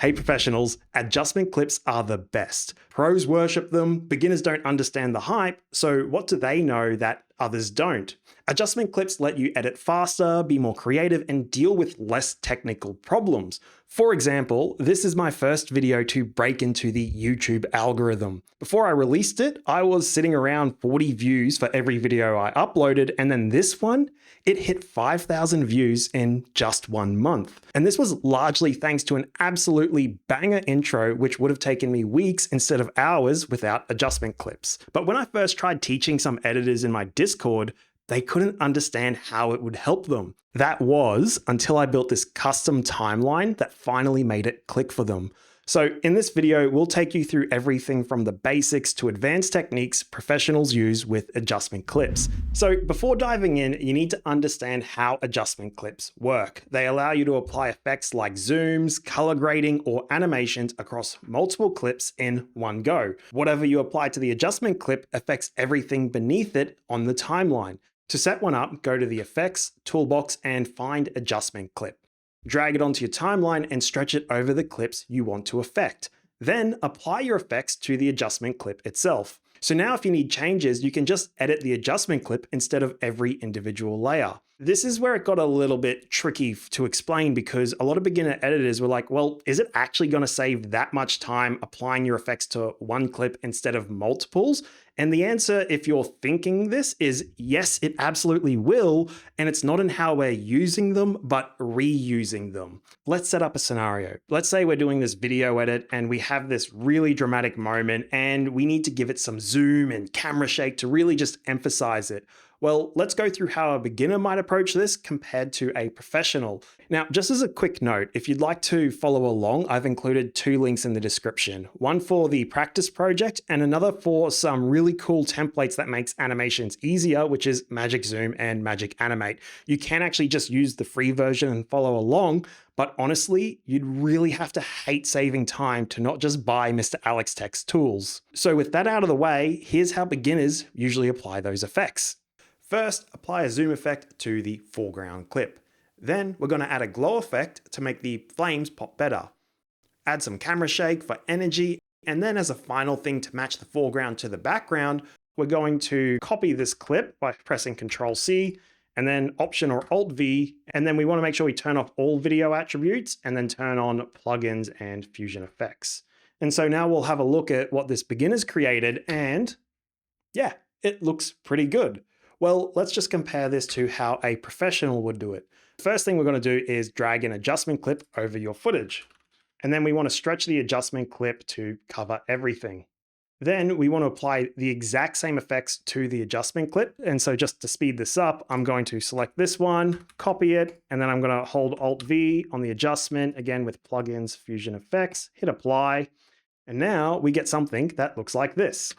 Hey professionals, adjustment clips are the best. Pros worship them, beginners don't understand the hype, so what do they know that others don't? Adjustment clips let you edit faster, be more creative, and deal with less technical problems. For example, this is my first video to break into the YouTube algorithm. Before I released it, I was sitting around 40 views for every video I uploaded, and then this one, it hit 5,000 views in just 1 month. And this was largely thanks to an absolutely banger intro, which would have taken me weeks instead of hours without adjustment clips. But when I first tried teaching some editors in my Discord, they couldn't understand how it would help them. That was until I built this custom timeline that finally made it click for them. So in this video, we'll take you through everything from the basics to advanced techniques professionals use with adjustment clips. So before diving in, you need to understand how adjustment clips work. They allow you to apply effects like zooms, color grading, or animations across multiple clips in one go. Whatever you apply to the adjustment clip affects everything beneath it on the timeline. To set one up, go to the Effects toolbox and find Adjustment Clip. Drag it onto your timeline and stretch it over the clips you want to affect. Then apply your effects to the adjustment clip itself. So now if you need changes, you can just edit the adjustment clip instead of every individual layer. This is where it got a little bit tricky to explain because a lot of beginner editors were like, well, is it actually going to save that much time applying your effects to one clip instead of multiples? And the answer, if you're thinking this, is yes, it absolutely will. And it's not in how we're using them, but reusing them. Let's set up a scenario. Let's say we're doing this video edit and we have this really dramatic moment and we need to give it some zoom and camera shake to really just emphasize it. Well, let's go through how a beginner might approach this compared to a professional. Now, just as a quick note, if you'd like to follow along, I've included 2 links in the description. One for the practice project and another for some really cool templates that makes animations easier, which is Magic Zoom and Magic Animate. You can actually just use the free version and follow along, but honestly, you'd really have to hate saving time to not just buy Mr. Alex Tech's tools. So with that out of the way, here's how beginners usually apply those effects. First, apply a zoom effect to the foreground clip. Then we're going to add a glow effect to make the flames pop better. Add some camera shake for energy, and then as a final thing to match the foreground to the background, we're going to copy this clip by pressing Ctrl+C, and then Option or Alt+V, and then we want to make sure we turn off all video attributes, and then turn on plugins and fusion effects. And so now we'll have a look at what this beginner's created, and yeah, it looks pretty good. Well, let's just compare this to how a professional would do it. First thing we're going to do is drag an adjustment clip over your footage. And then we want to stretch the adjustment clip to cover everything. Then we want to apply the exact same effects to the adjustment clip. And so just to speed this up, I'm going to select this one, copy it, and then I'm going to hold Alt-V on the adjustment, again with plugins, fusion effects, hit apply. And now we get something that looks like this.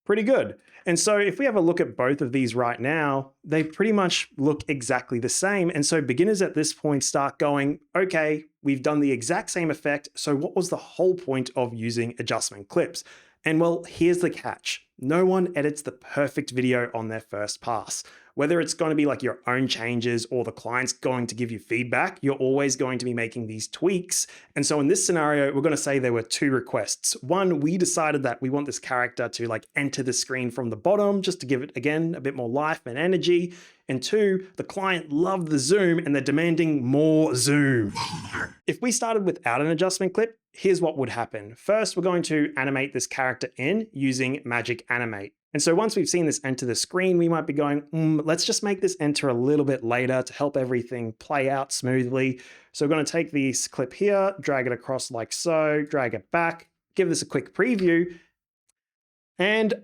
Pretty good. And so if we have a look at both of these right now, they pretty much look exactly the same. And so beginners at this point start going, okay, we've done the exact same effect. So what was the whole point of using adjustment clips? And well, here's the catch. No one edits the perfect video on their first pass. Whether it's going to be like your own changes or the client's going to give you feedback, you're always going to be making these tweaks. And so in this scenario, we're going to say there were 2 requests. One, we decided that we want this character to like enter the screen from the bottom just to give it, again, a bit more life and energy. And 2, the client loved the zoom and they're demanding more zoom. If we started without an adjustment clip, here's what would happen. First, we're going to animate this character in using Magic Animate. And so once we've seen this enter the screen, we might be going, let's just make this enter a little bit later to help everything play out smoothly. So we're going to take this clip here, drag it across like so, drag it back, give this a quick preview, and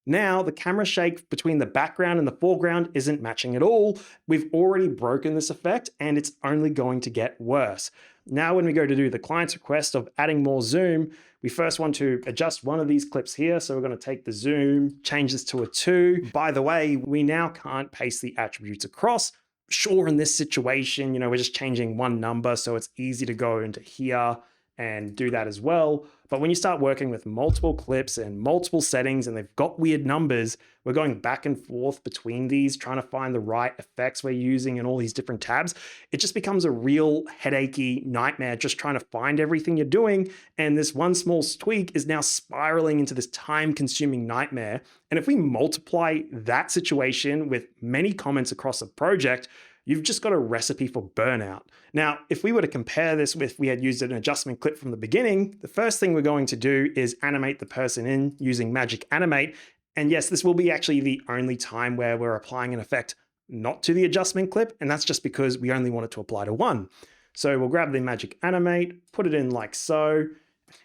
now the camera shake between the background and the foreground isn't matching at all. We've already broken this effect and it's only going to get worse. Now when we go to do the client's request of adding more zoom, we first want to adjust one of these clips here. So we're going to take the zoom, change this to a 2. By the way, we now can't paste the attributes across. Sure, in this situation, we're just changing one number, so it's easy to go into here and do that as well. But when you start working with multiple clips and multiple settings and they've got weird numbers, we're going back and forth between these, trying to find the right effects we're using in all these different tabs. It just becomes a real headachy nightmare just trying to find everything you're doing. And this one small tweak is now spiraling into this time-consuming nightmare. And if we multiply that situation with many comments across a project, you've just got a recipe for burnout. Now, if we were to compare this with we had used an adjustment clip from the beginning, the first thing we're going to do is animate the person in using Magic Animate. And yes, this will be actually the only time where we're applying an effect not to the adjustment clip, and that's just because we only want it to apply to one. So we'll grab the Magic Animate, put it in like so,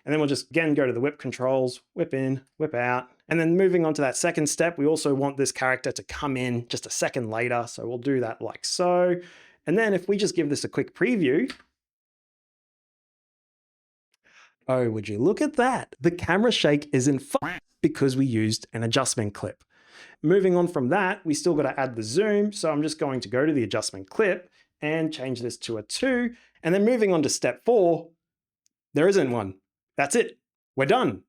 and then we'll just again go to the whip controls, whip in, whip out. And then moving on to that second step, we also want this character to come in just a second later. So we'll do that like so. And then if we just give this a quick preview, oh, would you look at that? The camera shake isn't because we used an adjustment clip. Moving on from that, we still got to add the zoom. So I'm just going to go to the adjustment clip and change this to a 2. And then moving on to step 4, there isn't one. That's it. We're done.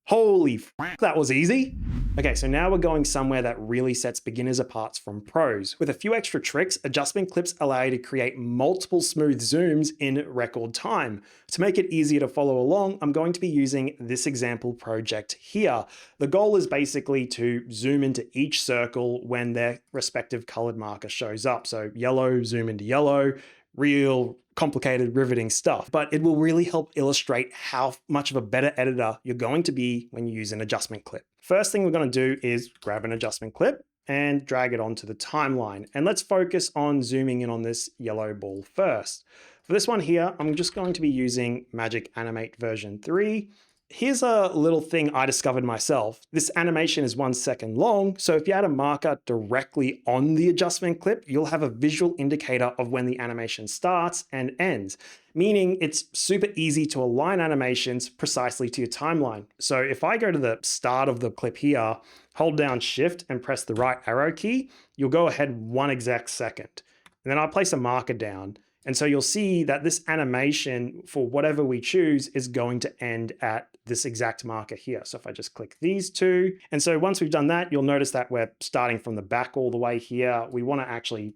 Holy that was easy. Okay, so now we're going somewhere that really sets beginners apart from pros. With a few extra tricks, adjustment clips allow you to create multiple smooth zooms in record time. To make it easier to follow along, I'm going to be using this example project here. The goal is basically to zoom into each circle when their respective colored marker shows up. So yellow, zoom into yellow, real complicated riveting stuff, but it will really help illustrate how much of a better editor you're going to be when you use an adjustment clip. First thing we're going to do is grab an adjustment clip and drag it onto the timeline. And let's focus on zooming in on this yellow ball first. For this one here, I'm just going to be using Magic Animate version 3. Here's a little thing I discovered myself. This animation is 1 second long, so if you add a marker directly on the adjustment clip, you'll have a visual indicator of when the animation starts and ends, meaning it's super easy to align animations precisely to your timeline. So if I go to the start of the clip here, hold down Shift and press the right arrow key, you'll go ahead 1 exact second. And then I'll place a marker down. And so you'll see that this animation for whatever we choose is going to end at this exact marker here. So if I just click these two, and so once we've done that, you'll notice that we're starting from the back all the way here. We want to actually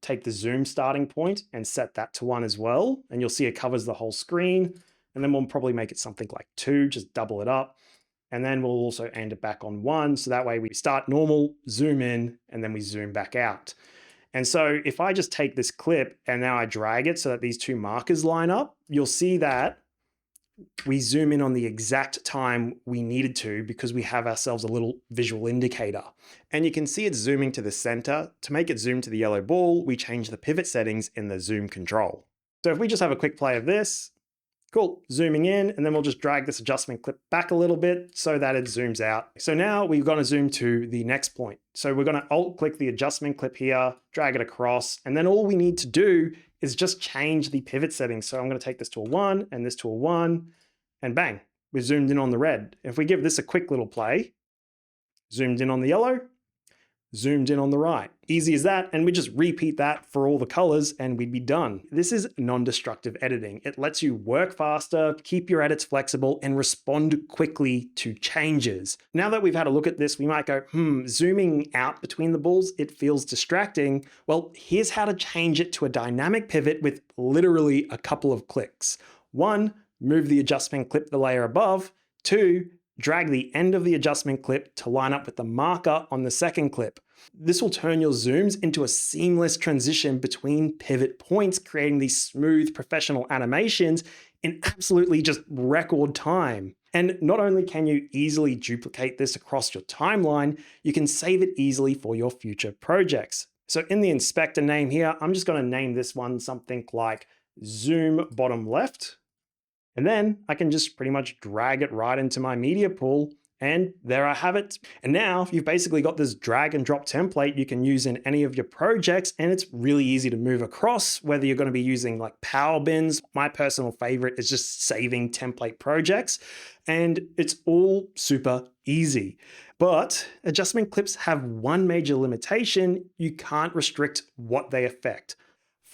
take the zoom starting point and set that to 1 as well. And you'll see it covers the whole screen. And then we'll probably make it something like 2, just double it up. And then we'll also end it back on 1. So that way we start normal, zoom in, and then we zoom back out. And so if I just take this clip and now I drag it so that these two markers line up, you'll see that we zoom in on the exact time we needed to because we have ourselves a little visual indicator. And you can see it's zooming to the center. To make it zoom to the yellow ball, we change the pivot settings in the zoom control. So if we just have a quick play of this, cool, zooming in, and then we'll just drag this adjustment clip back a little bit so that it zooms out. So now we're going to zoom to the next point. So we're going to alt click the adjustment clip here, drag it across, and then all we need to do is just change the pivot settings. So I'm going to take this to a 1 and this to a 1, and bang, we're zoomed in on the red. If we give this a quick little play, zoomed in on the yellow, zoomed in on the right. Easy as that, and we just repeat that for all the colors and we'd be done. This is non-destructive editing. It lets you work faster, keep your edits flexible, and respond quickly to changes. Now that we've had a look at this, we might go, zooming out between the balls, it feels distracting. Well, here's how to change it to a dynamic pivot with literally a couple of clicks. 1, move the adjustment clip the layer above. 2, drag the end of the adjustment clip to line up with the marker on the second clip. This will turn your zooms into a seamless transition between pivot points, creating these smooth professional animations in absolutely just record time. And not only can you easily duplicate this across your timeline, you can save it easily for your future projects. So in the inspector name here, I'm just going to name this one something like Zoom Bottom Left. And then I can just pretty much drag it right into my media pool, and there I have it. And now you've basically got this drag and drop template you can use in any of your projects, and it's really easy to move across, whether you're going to be using like power bins. My personal favorite is just saving template projects, and it's all super easy. But adjustment clips have one major limitation: you can't restrict what they affect.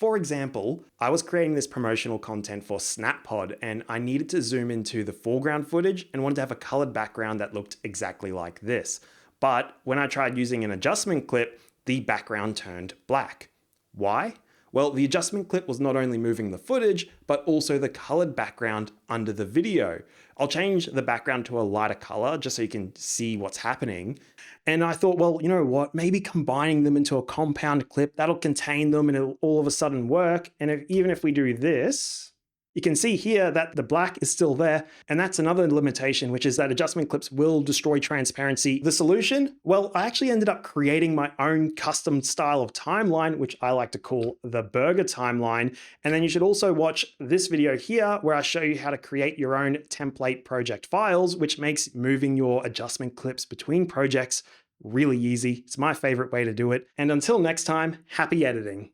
For example, I was creating this promotional content for SnapPod and I needed to zoom into the foreground footage and wanted to have a colored background that looked exactly like this. But when I tried using an adjustment clip, the background turned black. Why? Well, the adjustment clip was not only moving the footage, but also the colored background under the video. I'll change the background to a lighter color just so you can see what's happening. And I thought, well, you know what? Maybe combining them into a compound clip, that'll contain them and it'll all of a sudden work. And even if we do this, you can see here that the black is still there. And that's another limitation, which is that adjustment clips will destroy transparency. The solution? Well, I actually ended up creating my own custom style of timeline, which I like to call the burger timeline. And then you should also watch this video here where I show you how to create your own template project files, which makes moving your adjustment clips between projects really easy. It's my favorite way to do it. And until next time, happy editing.